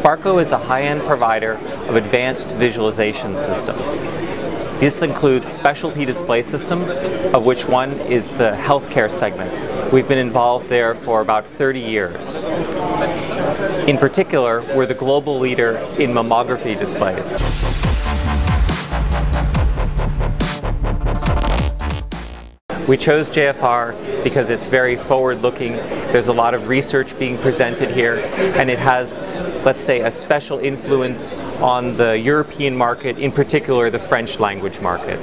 Barco is a high-end provider of advanced visualization systems. This includes specialty display systems, of which one is the healthcare segment. We've been involved there for about 30 years. In particular, we're the global leader in mammography displays. We chose JFR because it's very forward-looking. There's a lot of research being presented here, and it has, let's say, a special influence on the European market, in particular the French language market.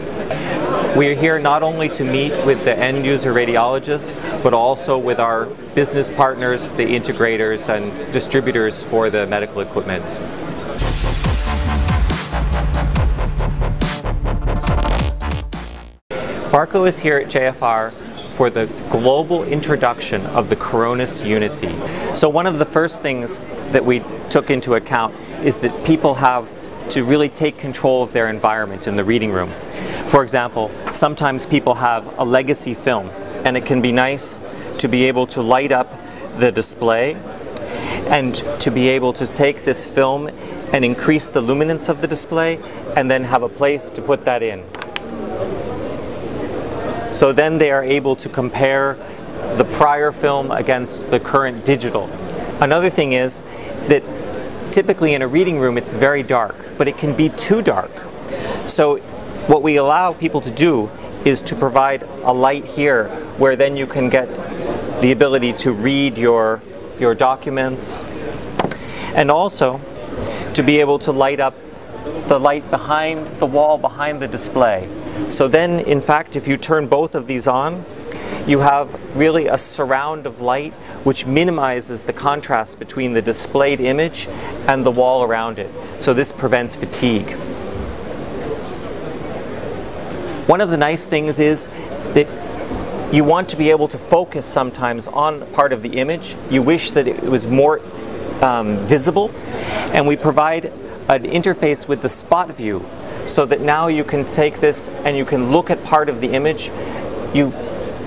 We are here not only to meet with the end-user radiologists, but also with our business partners, the integrators and distributors for the medical equipment. Barco is here at JFR for the global introduction of the Coronis Unity. So one of the first things that we took into account is that people have to really take control of their environment in the reading room. For example, sometimes people have a legacy film, and it can be nice to be able to light up the display and to be able to take this film and increase the luminance of the display and then have a place to put that in. So then they are able to compare the prior film against the current digital. Another thing is that typically in a reading room it's very dark, but it can be too dark. So what we allow people to do is to provide a light here where then you can get the ability to read your documents, and also to be able to light up the light behind the wall behind the display. So then, in fact, if you turn both of these on, you have really a surround of light which minimizes the contrast between the displayed image and the wall around it. So this prevents fatigue. One of the nice things is that you want to be able to focus sometimes on part of the image. You wish that it was more visible, and we provide an interface with the spot view, so that now you can take this and you can look at part of the image. You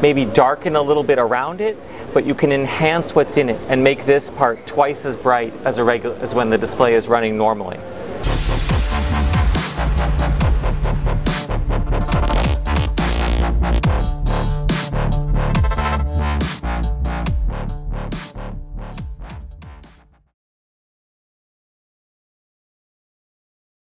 maybe darken a little bit around it, but you can enhance what's in it and make this part twice as bright as when the display is running normally.